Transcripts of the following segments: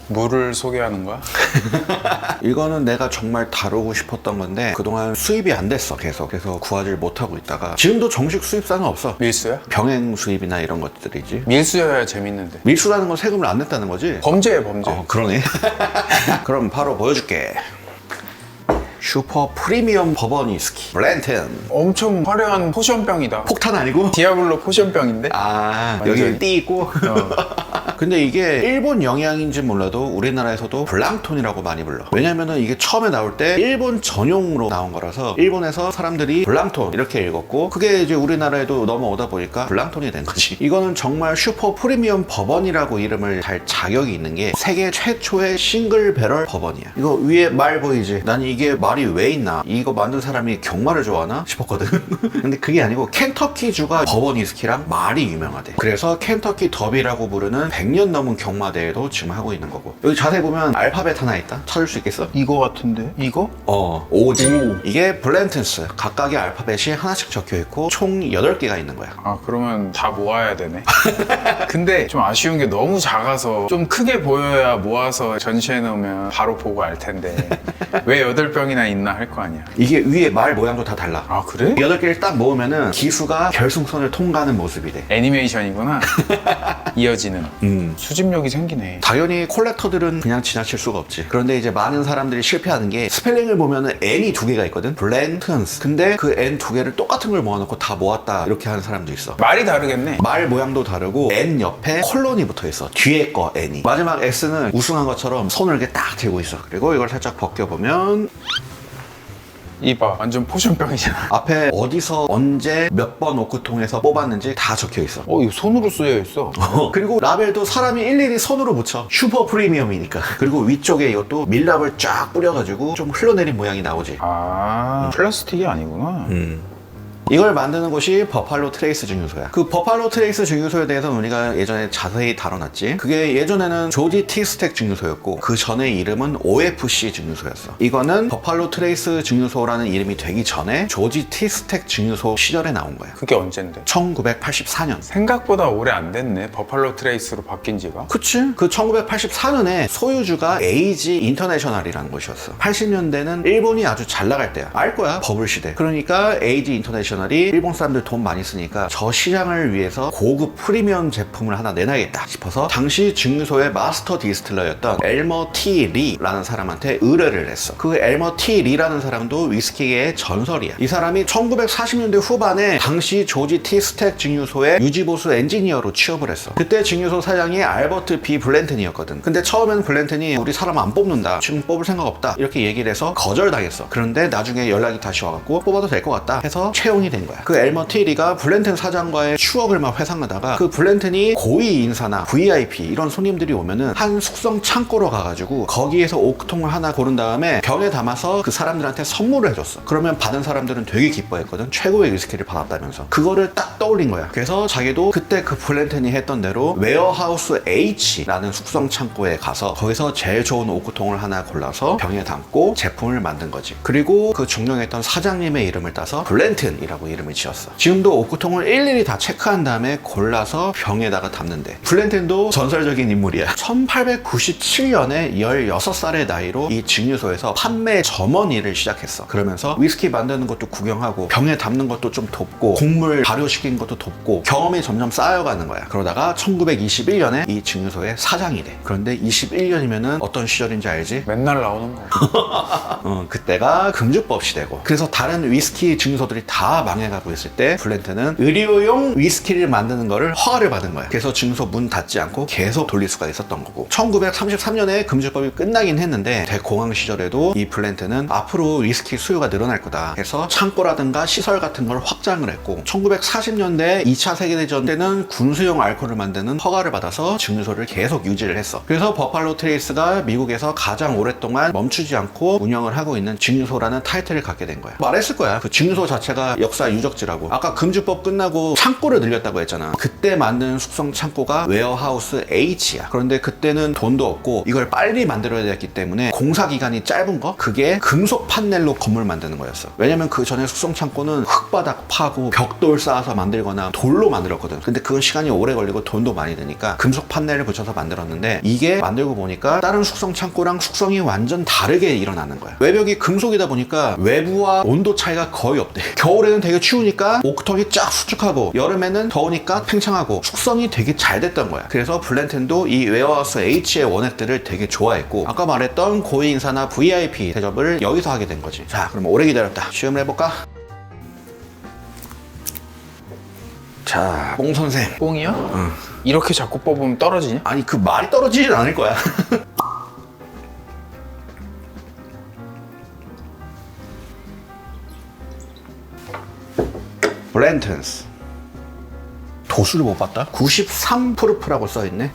물을 소개하는 거야? 이거는 내가 정말 다루고 싶었던 건데 그동안 수입이 안 됐어. 계속. 그래서 구하지를 못하고 있다가 지금도 정식 수입사는 없어. 밀수야? 병행 수입이나 이런 것들이지. 밀수여야 재밌는데. 밀수라는 건 세금을 안 냈다는 거지? 범죄야, 범죄. 그러네. 그럼 바로 보여줄게. 슈퍼 프리미엄 버번 위스키 블렌튼. 엄청 화려한 포션병이다. 폭탄 아니고? 디아블로 포션병인데? 여기 완전- 띠 있고. 근데 이게 일본 영향인지 몰라도 우리나라에서도 블랑톤이라고 많이 불러. 왜냐면은 이게 처음에 나올 때 일본 전용으로 나온 거라서 일본에서 사람들이 블랑톤 이렇게 읽었고, 그게 이제 우리나라에도 넘어오다 보니까 블랑톤이 된 거지. 이거는 정말 슈퍼 프리미엄 버번이라고 이름을 달 자격이 있는 게 세계 최초의 싱글 배럴 버번이야. 이거 위에 말 보이지? 난 이게 말이 왜 있나? 이거 만든 사람이 경마를 좋아하나 싶었거든. 근데 그게 아니고 켄터키주가 버번 위스키랑 말이 유명하대. 그래서 켄터키 더비라고 부르는 100년 넘은 경마대회도 지금 하고 있는 거고. 여기 자세히 보면 알파벳 하나 있다. 찾을 수 있겠어? 이거 같은데? 이거? 오지. 오. 이게 블렌튼스. 각각의 알파벳이 하나씩 적혀 있고 총 8개가 있는 거야. 그러면 다 모아야 되네. 근데 좀 아쉬운 게 너무 작아서 좀 크게 보여야 모아서 전시해 놓으면 바로 보고 알 텐데 왜 8병이나 있나 할 거 아니야. 이게 위에 말 모양도 다 달라. 아, 그래? 8개를 딱 모으면은 기수가 결승선을 통과하는 모습이 돼. 애니메이션이구나. 이어지는. 수집력이 생기네. 당연히 콜렉터들은 그냥 지나칠 수가 없지. 그런데 이제 많은 사람들이 실패하는 게 스펠링을 보면은 N이 2개가 있거든. 블렌튼스. 근데 그 N 2개를 똑같은 걸 모아놓고 다 모았다 이렇게 하는 사람도 있어. 말이 다르겠네. 말 모양도 다르고 N 옆에 콜론이 붙어 있어. 뒤에 거 N이. 마지막 S는 우승한 것처럼 손을 이렇게 딱 들고 있어. 그리고 이걸 살짝 벗겨보면 이봐, 완전 포션병이잖아. 앞에 어디서 언제 몇 번 오크통에서 뽑았는지 다 적혀 있어. 이거 손으로 쓰여 있어. 그리고 라벨도 사람이 일일이 손으로 붙여. 슈퍼 프리미엄이니까. 그리고 위쪽에 이것도 밀랍을 쫙 뿌려가지고 좀 흘러내린 모양이 나오지. 플라스틱이 아니구나. 이걸 만드는 곳이 버팔로 트레이스 증류소야. 그 버팔로 트레이스 증류소에 대해서는 우리가 예전에 자세히 다뤄놨지. 그게 예전에는 조지 티 스택 증류소였고 그 전에 이름은 OFC 증류소였어. 이거는 버팔로 트레이스 증류소라는 이름이 되기 전에 조지 티 스택 증류소 시절에 나온 거야. 그게 언젠데? 1984년. 생각보다 오래 안 됐네. 버팔로 트레이스로 바뀐 지가. 그치? 그 1984년에 소유주가 에이지 인터내셔널이라는 곳이었어. 80년대는 일본이 아주 잘 나갈 때야. 알 거야, 버블 시대. 그러니까 에이지 인터내셔널이 일본 사람들 돈 많이 쓰니까 저 시장을 위해서 고급 프리미엄 제품을 하나 내놔야겠다 싶어서 당시 증류소의 마스터 디스틸러였던 엘머 티 리라는 사람한테 의뢰를 했어. 그 엘머 티 리라는 사람도 위스키계의 전설이야. 이 사람이 1940년대 후반에 당시 조지 티 스택 증류소의 유지보수 엔지니어로 취업을 했어. 그때 증류소 사장이 알버트 B 블렌튼이었거든. 근데 처음엔 블렌튼이 우리 사람 안 뽑는다, 지금 뽑을 생각 없다 이렇게 얘기를 해서 거절당했어. 그런데 나중에 연락이 다시 와갖고 뽑아도 될 것 같다 해서 채용이 된 거야. 그 엘머 티리가 블렌튼 사장과의 추억을 막 회상하다가 그 블렌튼이 고위 인사나 VIP 이런 손님들이 오면은 한 숙성 창고로 가가지고 거기에서 옥통을 하나 고른 다음에 병에 담아서 그 사람들한테 선물을 해줬어. 그러면 받은 사람들은 되게 기뻐했거든. 최고의 위스키를 받았다면서. 그거를 딱 떠올린 거야. 그래서 자기도 그때 그 블렌튼이 했던 대로 웨어하우스 H라는 숙성 창고에 가서 거기서 제일 좋은 오크통을 하나 골라서 병에 담고 제품을 만든 거지. 그리고 그 중용했던 사장님의 이름을 따서 블렌튼이라고 이름을 지었어. 지금도 오크통을 일일이 다 체크한 다음에 골라서 병에다가 담는데, 블렌튼도 전설적인 인물이야. 1897년에 16살의 나이로 이 증류소에서 판매 점원일을 시작했어. 그러면서 위스키 만드는 것도 구경하고 병에 담는 것도 좀 돕고 곡물 발효시키는 것도 돕고 경험이 점점 쌓여가는 거야. 그러다가 1921년에 이 증류소의 사장이 돼. 그런데 21년이면은 어떤 시절인지 알지? 맨날 나오는 거. 그때가 금주법 시대고, 그래서 다른 위스키 증류소들이 다 망해가고 있을 때 블렌튼은 의료용 위스키를 만드는 거를 허가를 받은 거야. 그래서 증류소 문 닫지 않고 계속 돌릴 수가 있었던 거고, 1933년에 금주법이 끝나긴 했는데 대공황 시절에도 이 블렌튼은 앞으로 위스키 수요가 늘어날 거다 해서 창고라든가 시설 같은 걸 확장을 했고, 1940년대 2차 세계대전 때는 군수용 알코올을 만드는 허가를 받아서 증류소를 계속 유지를 했어. 그래서 버팔로 트레이스가 미국에서 가장 오랫동안 멈추지 않고 운영을 하고 있는 증류소라는 타이틀을 갖게 된 거야. 말했을 거야. 그 증류소 자체가 역사 유적지라고. 아까 금주법 끝나고 창고를 늘렸다고 했잖아. 그때 만든 숙성 창고가 웨어하우스 H야. 그런데 그때는 돈도 없고 이걸 빨리 만들어야 됐기 때문에 공사 기간이 짧은 거, 그게 금속 판넬로 건물 만드는 거였어. 왜냐면 그 전에 숙성 창고는 흙바닥 파고 벽돌 쌓아서 만들거나 돌로 만들었거든. 근데 그건 시간이 오래 걸리고 돈도 많이 드니까 금속 판넬을 붙여서 만들었는데, 이게 만들고 보니까 다른 숙성 창고랑 숙성이 완전 다르게 일어나는 거야. 외벽이 금속이다 보니까 외부와 온도 차이가 거의 없대. 겨울에는 되게 추우니까 옥턱이 쫙 수축하고, 여름에는 더우니까 팽창하고, 숙성이 되게 잘 됐던 거야. 그래서 블렌텐도 이 웨어하우스 H의 원액들을 되게 좋아했고, 아까 말했던 고위 인사나 VIP 대접을 여기서 하게 된 거지. 자, 그럼 오래 기다렸다. 시음을 해볼까? 자, 뽕 선생. 뽕이야? 응. 이렇게 자꾸 뽑으면 떨어지냐? 아니, 그 말이 떨어지진 않을 거야. 블렌튼스. 도수를 못 봤다? 93프루프라고 써있네.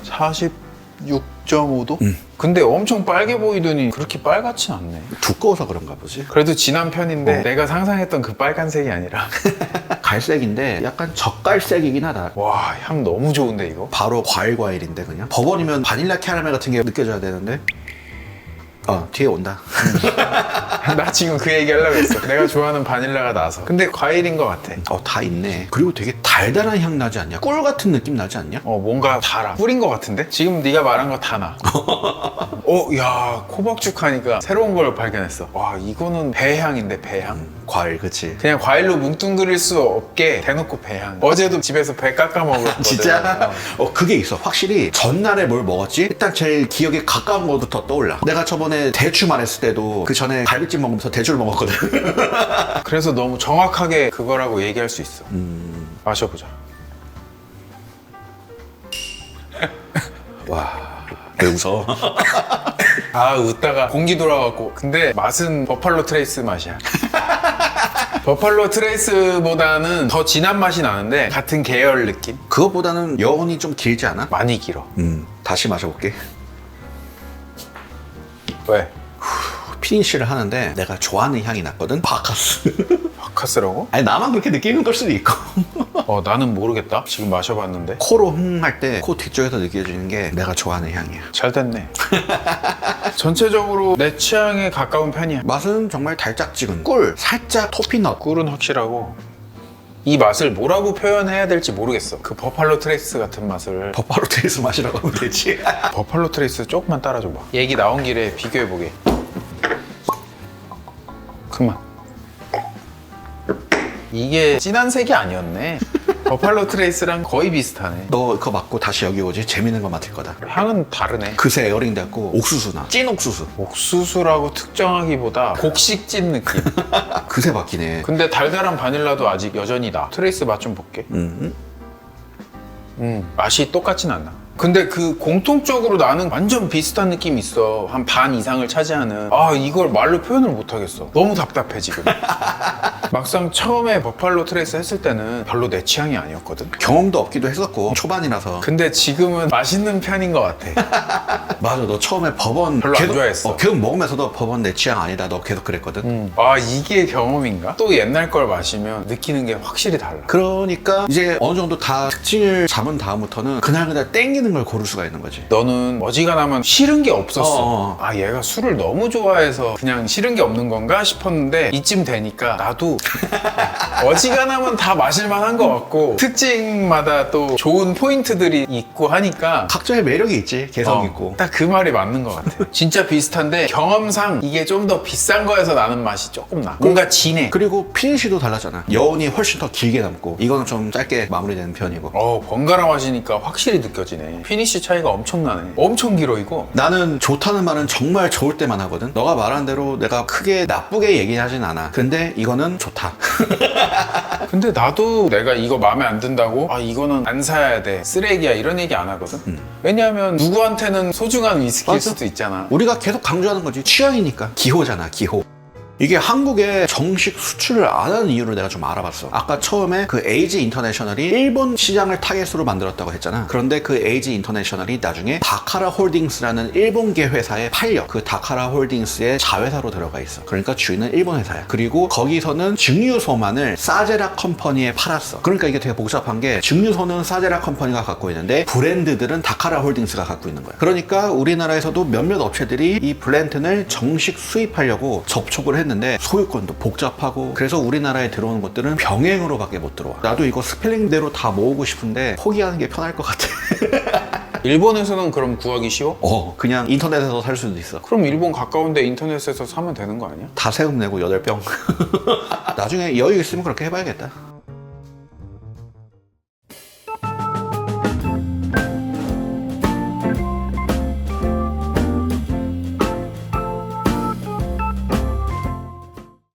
46.5도? 근데 엄청 빨개 보이더니 그렇게 빨갛진 않네. 두꺼워서 그런가 보지. 그래도 진한 편인데 내가 상상했던 그 빨간색이 아니라 갈색인데 약간 젓갈색이긴 하다. 와, 향 너무 좋은데 이거? 바로 과일인데 그냥. 버번이면 바닐라 캐러멜 같은 게 느껴져야 되는데. 뒤에 온다. 나 지금 그 얘기 하려고 했어. 내가 좋아하는 바닐라가 나서. 근데 과일인 것 같아. 다 있네. 그리고 되게 달달한 향 나지 않냐? 꿀 같은 느낌 나지 않냐? 뭔가 달아. 꿀인 것 같은데? 지금 네가 말한 거 다 나. 야, 코박죽하니까 새로운 걸 발견했어. 와, 이거는 배향인데, 배향? 과일, 그치. 그냥 과일로 뭉뚱그릴 수 없게 대놓고 배향. 어제도 집에서 배 깎아 먹었거든. 진짜? 그게 있어. 확실히 전날에 뭘 먹었지? 일단 제일 기억에 가까운 것부터 떠올라. 내가 저번에 대추 말했을 때도 그 전에 갈비찜 먹으면서 대추를 먹었거든. 그래서 너무 정확하게 그거라고 얘기할 수 있어. 마셔보자. 와, 왜 웃어? 웃다가 공기 돌아왔고. 근데 맛은 버팔로 트레이스 맛이야. 버팔로 트레이스보다는 더 진한 맛이 나는데 같은 계열 느낌? 그것보다는 여운이 좀 길지 않아? 많이 길어. 다시 마셔볼게. 왜? 피니쉬를 하는데 내가 좋아하는 향이 났거든? 바카스. 바카스라고? 아니, 나만 그렇게 느끼는 걸 수도 있고. 나는 모르겠다. 지금 마셔봤는데. 코로 할 때 코 뒤쪽에서 느껴지는 게 내가 좋아하는 향이야. 잘 됐네. 전체적으로 내 취향에 가까운 편이야. 맛은 정말 달짝지근. 꿀, 살짝 토피넛. 꿀은 확실하고 이 맛을 뭐라고 표현해야 될지 모르겠어. 그 버팔로 트레이스 같은 맛을. 버팔로 트레이스 맛이라고 하면 되지. 버팔로 트레이스 조금만 따라줘봐. 얘기 나온 길에 비교해보게. 그만. 이게 진한 색이 아니었네. 버팔로 트레이스랑 거의 비슷하네. 너 그거 맞고 다시 여기 오지? 재밌는 거 맡을 거다. 향은 다르네. 그새 에어링 됐고 옥수수나 찐 옥수수. 옥수수라고 특정하기보다 곡식 찐 느낌. 그새 바뀌네. 근데 달달한 바닐라도 아직 여전히 나. 트레이스 맛 좀 볼게. 맛이 똑같진 않나. 근데 그 공통적으로 나는 완전 비슷한 느낌이 있어. 한 반 이상을 차지하는. 이걸 말로 표현을 못하겠어. 너무 답답해 지금. 막상 처음에 버팔로 트레이스 했을 때는 별로 내 취향이 아니었거든. 경험도 없기도 했었고 초반이라서. 근데 지금은 맛있는 편인 것 같아. 맞아, 너 처음에 버번 별로 안 좋아했어. 계속 먹으면서도 버번 내 취향 아니다, 너 계속 그랬거든. 이게 경험인가? 또 옛날 걸 마시면 느끼는 게 확실히 달라. 그러니까 이제 어느 정도 다 특징을 잡은 다음부터는 그날 땡기는 걸 고를 수가 있는 거지. 너는 어지간하면 싫은 게 없었어. 얘가 술을 너무 좋아해서 그냥 싫은 게 없는 건가 싶었는데 이쯤 되니까 나도 어지간하면 다 마실만한 것 같고 특징마다 또 좋은 포인트들이 있고 하니까 각자의 매력이 있지, 개성 있고. 딱 그 말이 맞는 것 같아. 진짜 비슷한데 경험상 이게 좀 더 비싼 거에서 나는 맛이 조금 나. 뭔가 진해. 그리고 피니쉬도 달랐잖아. 여운이 훨씬 더 길게 남고 이거는 좀 짧게 마무리되는 편이고. 번갈아 마시니까 확실히 느껴지네. 피니쉬 차이가 엄청나네. 엄청 길어 이거. 나는 좋다는 말은 정말 좋을 때만 하거든. 너가 말한 대로 내가 크게 나쁘게 얘기하진 않아. 근데 이거는 좋다. 근데 나도 내가 이거 마음에 안 든다고 이거는 안 사야 돼, 쓰레기야, 이런 얘기 안 하거든. 왜냐하면 누구한테는 소중한 위스키일 맞아. 수도 있잖아. 우리가 계속 강조하는 거지. 취향이니까. 기호잖아, 기호. 이게 한국에 정식 수출을 안 하는 이유를 내가 좀 알아봤어. 아까 처음에 그 에이지 인터내셔널이 일본 시장을 타겟으로 만들었다고 했잖아. 그런데 그 에이지 인터내셔널이 나중에 다카라 홀딩스라는 일본계 회사에 팔려. 그 다카라 홀딩스의 자회사로 들어가 있어. 그러니까 주인은 일본 회사야. 그리고 거기서는 증류소만을 사제라 컴퍼니에 팔았어. 그러니까 이게 되게 복잡한 게 증류소는 사제라 컴퍼니가 갖고 있는데 브랜드들은 다카라 홀딩스가 갖고 있는 거야. 그러니까 우리나라에서도 몇몇 업체들이 이 블렌튼을 정식 수입하려고 접촉을 했는데 소유권도 복잡하고 그래서 우리나라에 들어오는 것들은 병행으로밖에 못 들어와. 나도 이거 스펠링대로 다 모으고 싶은데 포기하는 게 편할 것 같아. 일본에서는 그럼 구하기 쉬워? 그냥 인터넷에서 살 수도 있어. 그럼 일본 가까운데 인터넷에서 사면 되는 거 아니야? 다 세금 내고 8병. 나중에 여유 있으면 그렇게 해봐야겠다.